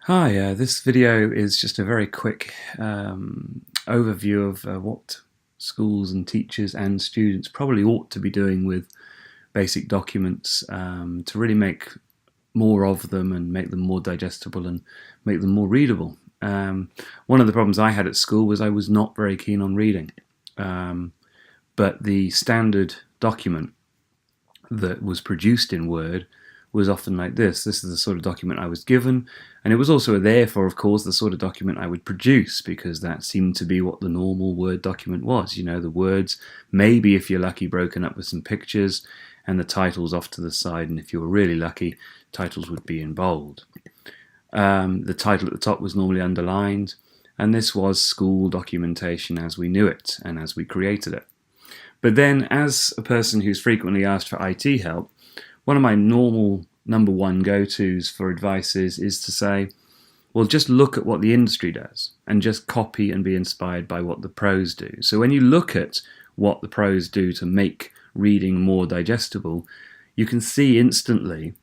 Hi, this video is just a very quick overview of what schools and teachers and students probably ought to be doing with basic documents to really make more of them and make them more digestible and make them more readable. One of the problems I had at school was I was not very keen on reading, but the standard document that was produced in Word was often like this. This is the sort of document I was given, and it was also therefore, of course, the sort of document I would produce, because that seemed to be what the normal Word document was. You know, the words, maybe if you're lucky, broken up with some pictures, and the titles off to the side, and if you were really lucky, titles would be in bold. The title at the top was normally underlined, and this was school documentation as we knew it and as we created it. But then, as a person who's frequently asked for IT help, one of my normal number one go-tos for advice is to say, well, just look at what the industry does and just copy and be inspired by what the pros do. So when you look at what the pros do to make reading more digestible, you can see instantly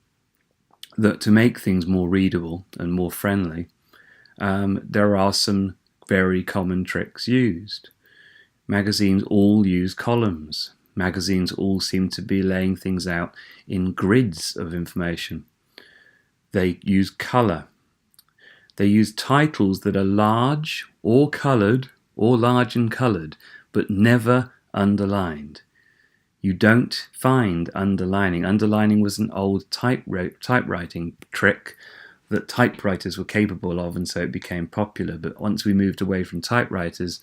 that to make things more readable and more friendly, there are some very common tricks used. Magazines all use columns. Magazines all seem to be laying things out in grids of information. They use colour. They use titles that are large or coloured, or large and coloured, but never underlined. You don't find underlining. Underlining was an old typewriting trick that typewriters were capable of, and so it became popular. But once we moved away from typewriters,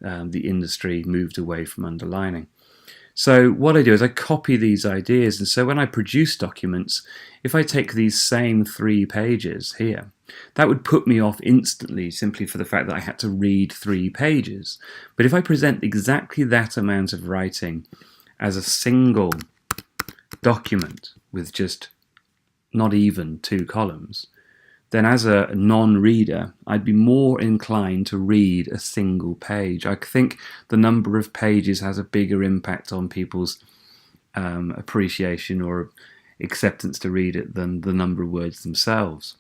the industry moved away from underlining. So what I do is I copy these ideas, and so when I produce documents, if I take these same 3 pages here, that would put me off instantly simply for the fact that I had to read 3 pages. But if I present exactly that amount of writing as a single document with just not even 2 columns, then as a non-reader, I'd be more inclined to read a single page. I think the number of pages has a bigger impact on people's appreciation or acceptance to read it than the number of words themselves.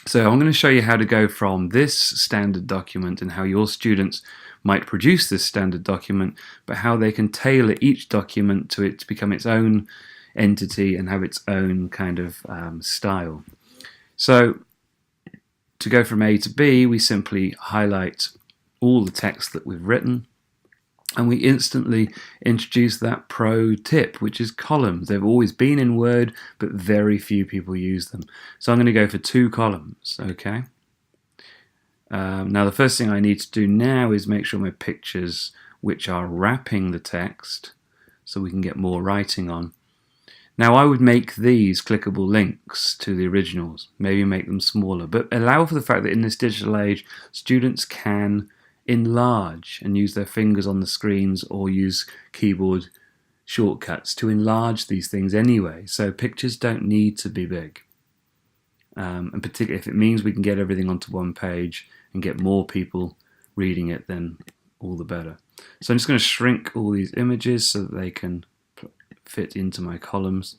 So I'm going to show you how to go from this standard document and how your students might produce this standard document, but how they can tailor each document to it to become its own entity and have its own kind of style. So to go from A to B, we simply highlight all the text that we've written, and we instantly introduce that pro tip, which is columns. They've always been in Word, but very few people use them. So I'm going to go for 2 columns, okay? Now the first thing I need to do now is make sure my pictures, which are wrapping the text, so we can get more writing on. Now I would make these clickable links to the originals, maybe make them smaller, but allow for the fact that in this digital age, students can enlarge and use their fingers on the screens or use keyboard shortcuts to enlarge these things anyway, so pictures don't need to be big. And particularly if it means we can get everything onto one page and get more people reading it, then all the better. So I'm just going to shrink all these images so that they can fit into my columns.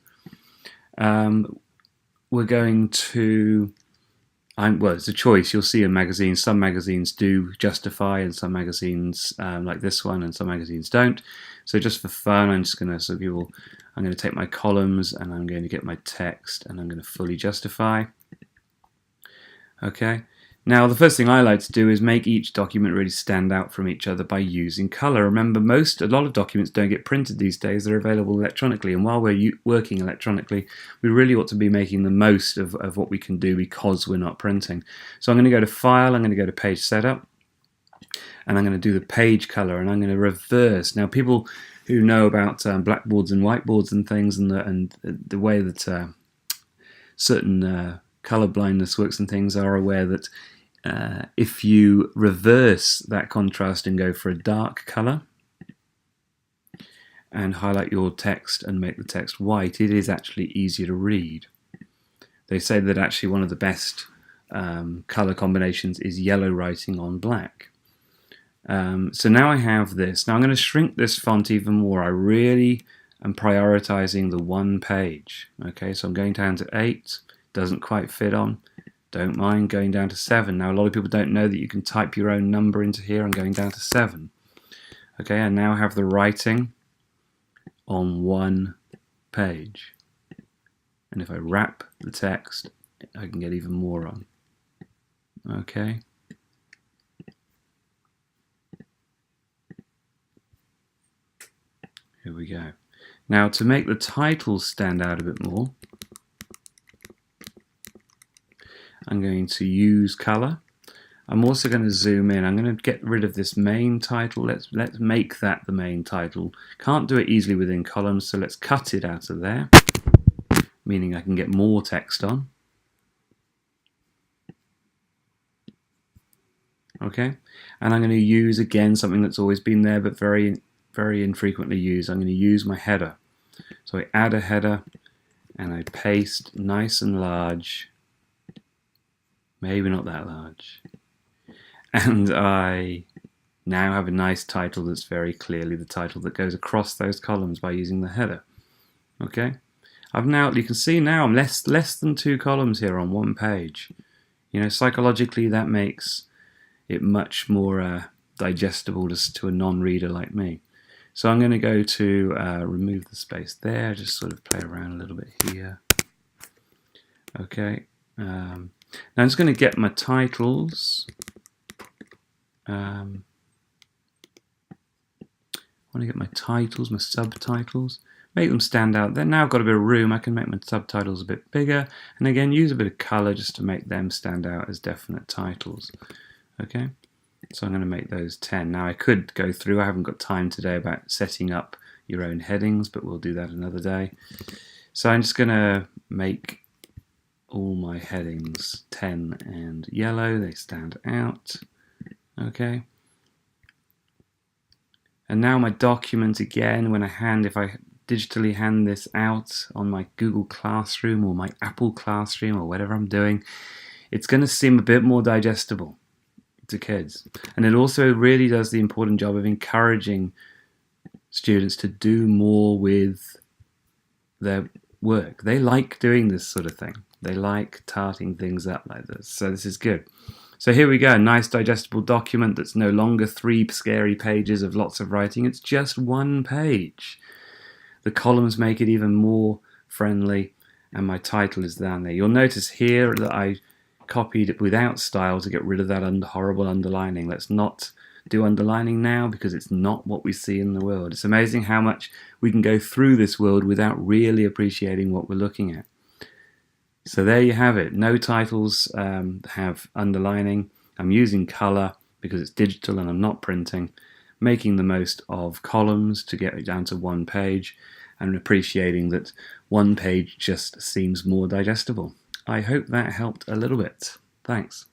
We're going to, well, it's a choice. You'll see in magazines, some magazines do justify and some magazines like this one, and some magazines don't. So just for fun, I'm just going to I'm going to take my columns and I'm going to get my text and I'm going to fully justify. Okay. Now the first thing I like to do is make each document really stand out from each other by using colour. Remember, a lot of documents don't get printed these days, they're available electronically, and while we're working electronically, we really ought to be making the most of what we can do because we're not printing. So I'm going to go to File, I'm going to go to Page Setup, and I'm going to do the page colour, and I'm going to reverse. Now people who know about blackboards and whiteboards and things, and the way that certain colour blindness works and things, are aware that if you reverse that contrast and go for a dark colour and highlight your text and make the text white, it is actually easier to read. They say that actually one of the best colour combinations is yellow writing on black. So now I have this. Now I'm going to shrink this font even more. I really am prioritising the 1 page. Okay, so I'm going down to 8. Doesn't quite fit on. Don't mind going down to 7. Now a lot of people don't know that you can type your own number into here. I'm going down to 7. Okay, I now have the writing on one page. And if I wrap the text, I can get even more on. Okay. Here we go. Now to make the titles stand out a bit more, I'm going to use color. I'm also going to zoom in. I'm going to get rid of this main title. Let's make that the main title. Can't do it easily within columns, so let's cut it out of there, meaning I can get more text on. Okay, and I'm going to use again something that's always been there but very infrequently used. I'm going to use my header. So I add a header and I paste nice and large, maybe not that large, and I now have a nice title that's very clearly the title that goes across those columns by using the header. Okay, you can see now I'm less than 2 columns here on one page. You know, psychologically that makes it much more digestible to a non-reader like me. So I'm going to go to remove the space there, just sort of play around a little bit here. Okay, now I'm just going to get my titles. I want to get my titles, my subtitles, make them stand out. Then now I've got a bit of room, I can make my subtitles a bit bigger, and again use a bit of color just to make them stand out as definite titles. Okay, so I'm going to make those 10. Now I could go through, I haven't got time today about setting up your own headings, but we'll do that another day. So I'm just going to make all my headings 10 and yellow, they stand out. Okay. And now my document again, if I digitally hand this out on my Google Classroom or my Apple Classroom or whatever I'm doing, it's going to seem a bit more digestible to kids. And it also really does the important job of encouraging students to do more with their work. They like doing this sort of thing. They like tarting things up like this. So this is good. So here we go, a nice digestible document that's no longer 3 scary pages of lots of writing. It's just 1 page. The columns make it even more friendly, and my title is down there. You'll notice here that I copied it without style to get rid of that horrible underlining. Let's not do underlining now because it's not what we see in the world. It's amazing how much we can go through this world without really appreciating what we're looking at. So there you have it. No titles have underlining. I'm using color because it's digital and I'm not printing. Making the most of columns to get it down to 1 page and appreciating that 1 page just seems more digestible. I hope that helped a little bit. Thanks.